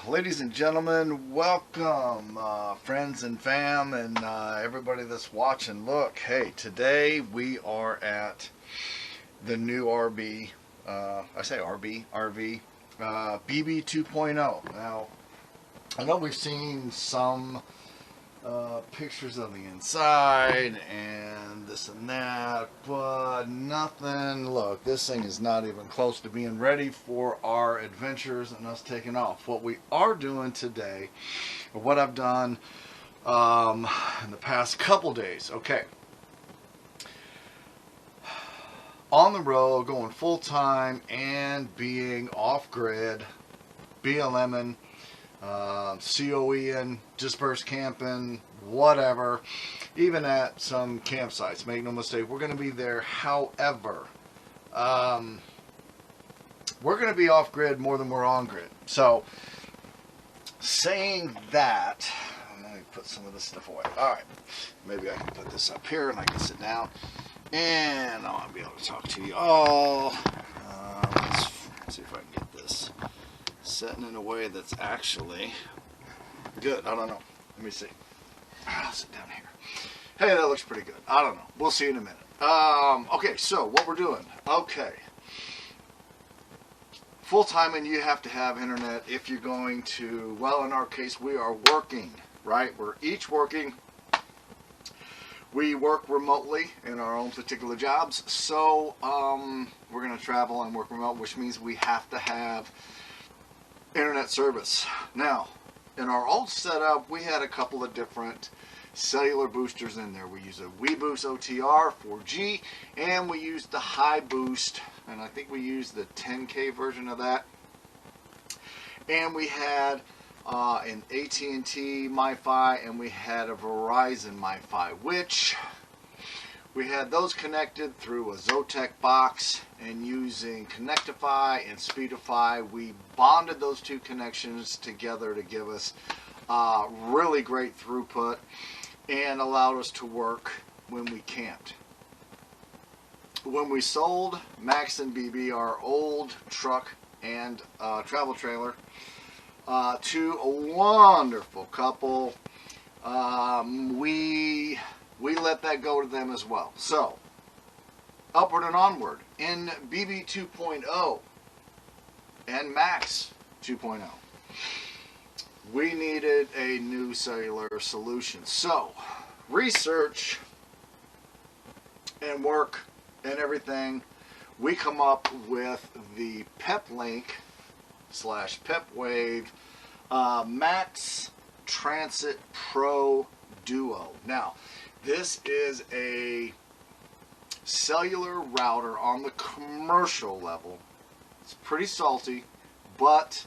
Ladies and gentlemen, welcome, friends and fam, and everybody that's watching. Look, hey, today we are at the new RV, RV, BB 2.0. Now, I know we've seen some pictures of the inside and this and that, but nothing. Look, this thing is not even close to being ready for our adventures and us taking off. What we are doing today, or what I've done in the past couple days, okay, on the road, going full time and being off grid, BLMing, COEing, dispersed camping, whatever, even at some campsites. Make no mistake, we're going to be there. However, we're going to be off grid more than we're on grid. So, saying that, let me put some of this stuff away. Alright, maybe I can put this up here and I can sit down and I'll be able to talk to you all. Let's see if I can get this setting in a way that's actually good. I don't know. Let me see. I'll sit down here. Hey, that looks pretty good. I don't know. We'll see in a minute. Okay, so what we're doing. Okay. Full time, and you have to have internet if you're going to, well, in our case, we are working, right? We're each working. We work remotely in our own particular jobs. So, we're going to travel and work remote, which means we have to have internet service. Now, in our old setup, we had a couple of different cellular boosters in there. We use a WeBoost OTR 4G, and we used the High Boost, and I think we used the 10K version of that. And we had an AT&T MiFi, and we had a Verizon MiFi, which we had those connected through a Zotac box, and using Connectify and Speedify, we bonded those two connections together to give us really great throughput and allowed us to work when we camped. When we sold Max and BB, our old truck and travel trailer, to a wonderful couple, we let that go to them as well. So, upward and onward in BB 2.0 and Max 2.0, we needed a new cellular solution. So, research and work and everything, we come up with the PepLink / PepWave Max Transit Pro Duo. Now, this is a cellular router on the commercial level. It's pretty salty, but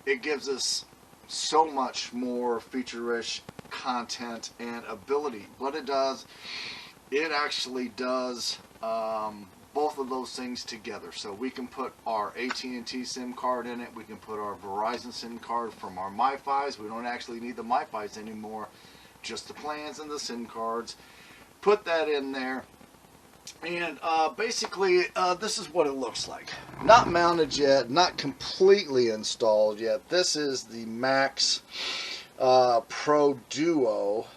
it gives us so much more feature-rich content and ability. What it does, it actually does both of those things together. So we can put our AT&T SIM card in it. We can put our Verizon SIM card from our MiFis. We don't actually need the MiFis anymore, just the plans and the SIM cards. Put that in there, and basically this is what it looks like. Not mounted yet, not completely installed yet. This is the Max Pro Duo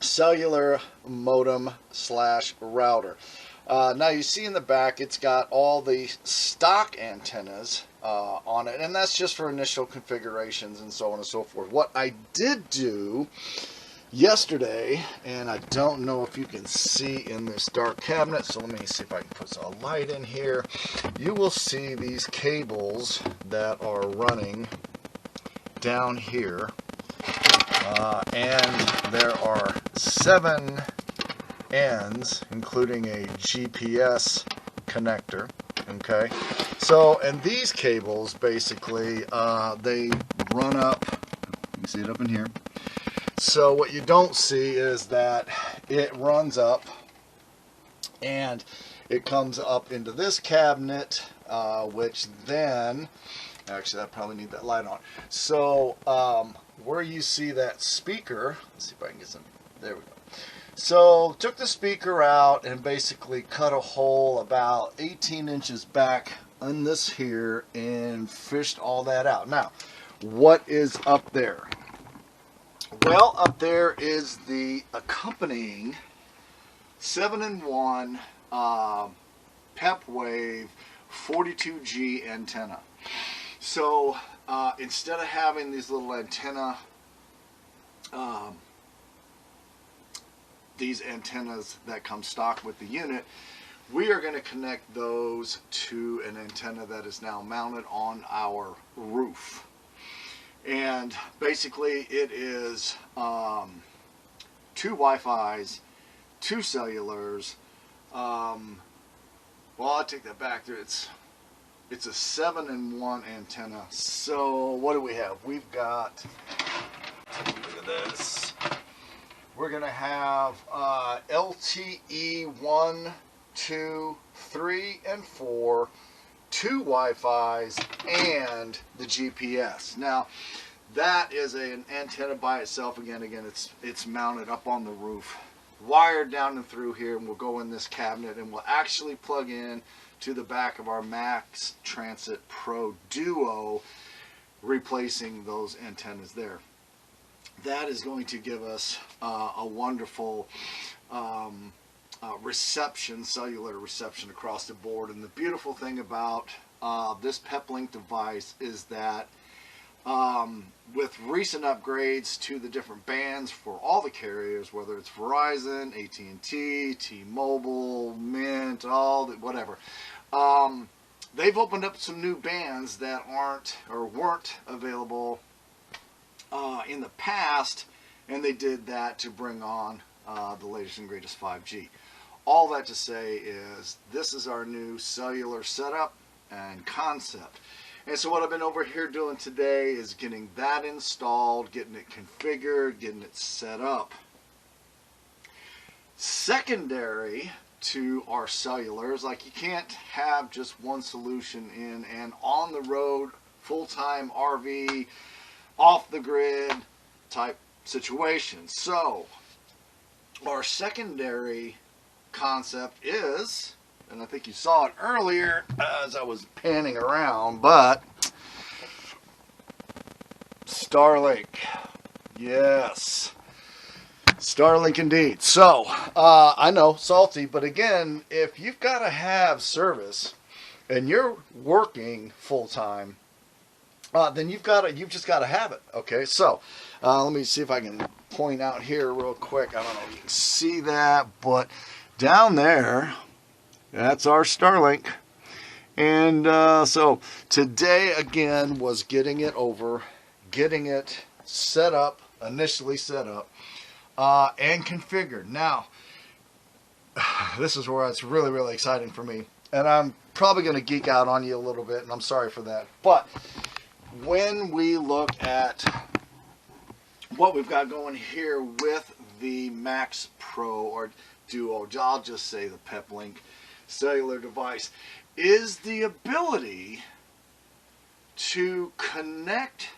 cellular modem / router. Now you see in the back it's got all the stock antennas on it, and that's just for initial configurations and so on and so forth. What I did do yesterday, and I don't know if you can see in this dark cabinet, so let me see if I can put a light in here. You will see these cables that are running down here, and there are 7 ends, including a GPS connector. Okay, so, and these cables basically they run up. You can see it up in here. So what you don't see is that it runs up and it comes up into this cabinet, which then, actually I probably need that light on. So where you see that speaker, let's see if I can get some, there we go. So took the speaker out and basically cut a hole about 18 inches back on this here and fished all that out. Now, what is up there? Well, up there is the accompanying 7-in-1 Pep Wave 42G antenna. So instead of having these little antenna, these antennas that come stock with the unit, we are going to connect those to an antenna that is now mounted on our roof. And basically it is 2 Wi-Fi's, 2 cellulars. Well, I take that back. It's a 7-in-1 antenna. So what do we have? We've got, take a look at this. We're going to have LTE 1, 2, 3, and 4, 2 Wi-Fi's, and the GPS. Now, that is an antenna by itself. Again, it's mounted up on the roof, wired down and through here, and we'll go in this cabinet, and we'll actually plug in to the back of our Max Transit Pro Duo, replacing those antennas there. That is going to give us a wonderful reception, cellular reception across the board. And the beautiful thing about this PepLink device is that with recent upgrades to the different bands for all the carriers, whether it's Verizon, AT&T, T-Mobile, Mint, all the whatever, they've opened up some new bands that aren't or weren't available in the past, and they did that to bring on the latest and greatest 5G. All that to say is this is our new cellular setup and concept. And so what I've been over here doing today is getting that installed, getting it configured, getting it set up. Secondary to our cellulars, like you can't have just one solution in an on the road, full-time RV, off the grid type situation. So our secondary concept is, and I think you saw it earlier as I was panning around, but Starlink. Yes, Starlink indeed. So I know, salty, but again, if you've got to have service and you're working full-time, then you've just got to have it. Okay, so let me see if I can point out here real quick. I don't know if you can see that, but down there, that's our Starlink. And so today again was getting it set up, initially set up, and configured. Now, this is where it's really, really exciting for me, and I'm probably going to geek out on you a little bit, and I'm sorry for that. But when we look at what we've got going here with the Max Pro or Duo, I'll just say the PepLink cellular device, is the ability to connect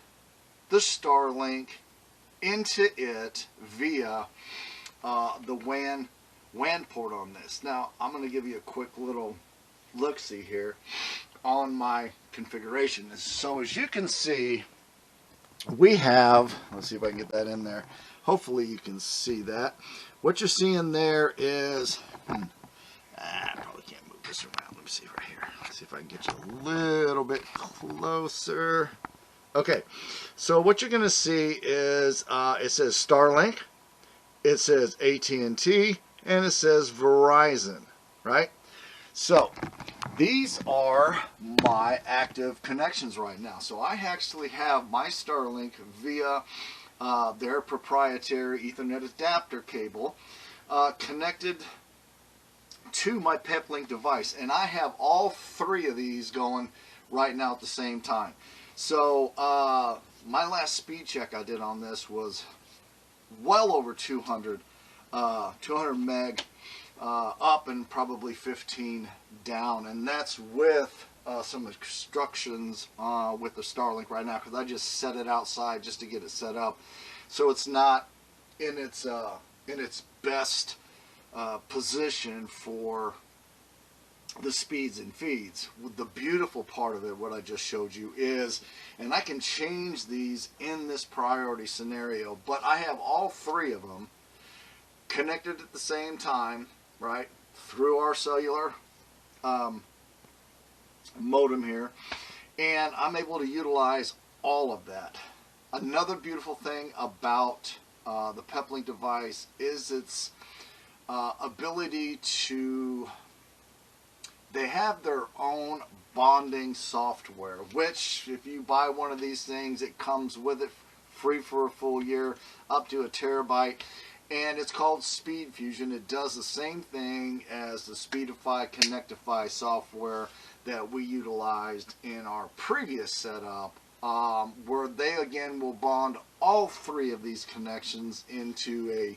the Starlink into it via the WAN port on this. Now, I'm going to give you a quick little look-see here on my configuration. So as you can see, we have, let's see if I can get that in there. Hopefully you can see that. What you're seeing there is, I probably can't move this around. Let me see right here. Let's see if I can get you a little bit closer. Okay, so what you're going to see is it says Starlink, it says AT&T, and it says Verizon, right? So these are my active connections right now. So I actually have my Starlink via their proprietary Ethernet adapter cable connected to my PepLink device, and I have all 3 of these going right now at the same time. So my last speed check I did on this was well over 200 meg up and probably 15 down, and that's with some instructions with the Starlink right now, because I just set it outside just to get it set up, so it's not in its best position for the speeds and feeds. The beautiful part of it, what I just showed you, is, and I can change these in this priority scenario, but I have all three of them connected at the same time, right, through our cellular modem here, and I'm able to utilize all of that. Another beautiful thing about the Peplink device is its ability to, they have their own bonding software, which if you buy one of these things, it comes with it free for a full year, up to 1 terabyte, and it's called Speed Fusion. It does the same thing as the Speedify Connectify software that we utilized in our previous setup, where they again will bond all three of these connections into a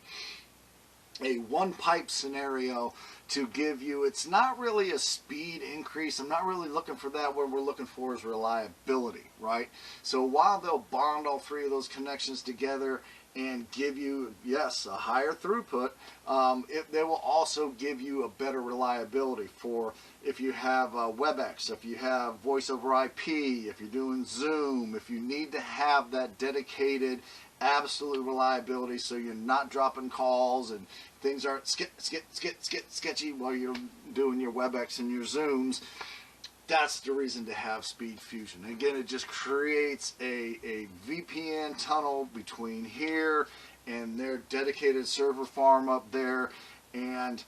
one pipe scenario to give you, it's not really a speed increase. I'm not really looking for that. What we're looking for is reliability, right? So while they'll bond all three of those connections together and give you, yes, a higher throughput, they will also give you a better reliability for if you have WebEx, if you have voice over IP, if you're doing Zoom, if you need to have that dedicated absolute reliability so you're not dropping calls and things aren't sketchy while you're doing your WebEx and your Zooms. That's the reason to have Speed Fusion. Again, it just creates a VPN tunnel between here and their dedicated server farm up there. And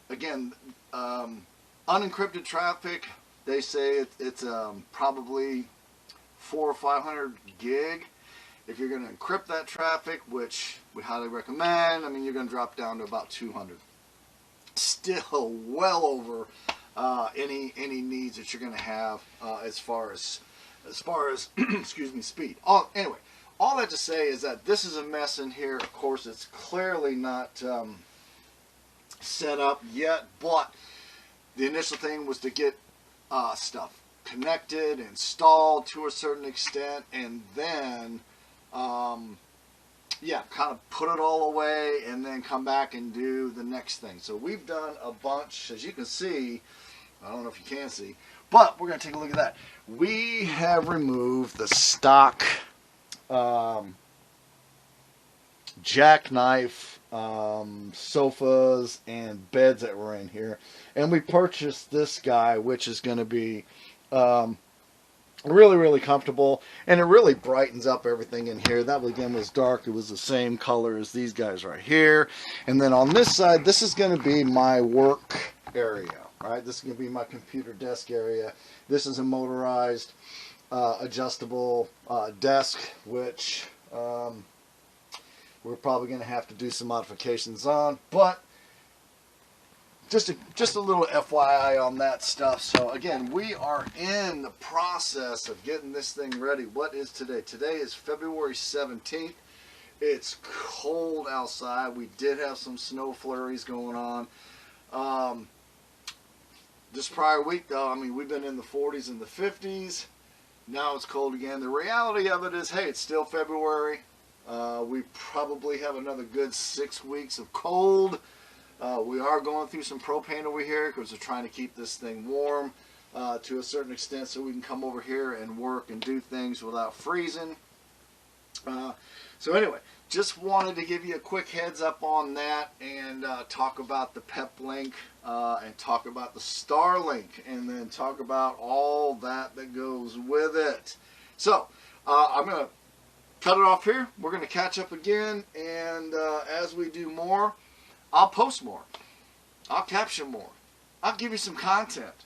again, unencrypted traffic, they say it's probably 400 or 500 gig. If you're going to encrypt that traffic, which we highly recommend, I mean, you're going to drop down to about 200. Still well over any needs that you're going to have as far as excuse me, speed. Anyway, all that to say is that this is a mess in here. Of course, it's clearly not set up yet, but the initial thing was to get stuff connected, installed to a certain extent, and then yeah, kind of put it all away and then come back and do the next thing. So we've done a bunch, as you can see. I don't know if you can see, but we're going to take a look at that. We have removed the stock jackknife sofas and beds that were in here, and we purchased this guy, which is going to be really comfortable, and it really brightens up everything in here. That again was dark. It was the same color as these guys right here. And then on this side, this is going to be my work area. All right, this is going to be my computer desk area. This is a motorized adjustable desk, which we're probably going to have to do some modifications on, but just a little FYI on that stuff. So again, we are in the process of getting this thing ready. What is today? Today is February 17th. It's cold outside. We did have some snow flurries going on. This prior week, though, I mean, we've been in the 40s and the 50s. Now it's cold again. The reality of it is, hey, it's still February. We probably have another good 6 weeks of cold. We are going through some propane over here because we're trying to keep this thing warm to a certain extent so we can come over here and work and do things without freezing. So anyway, just wanted to give you a quick heads up on that and talk about the Peplink and talk about the Starlink and then talk about all that goes with it. So I'm going to cut it off here. We're going to catch up again, and as we do more, I'll post more. I'll caption more. I'll give you some content.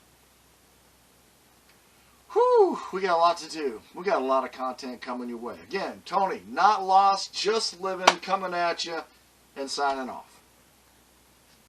Whew, we got a lot to do. We got a lot of content coming your way. Again, Tony, not lost, just living, coming at you, and signing off.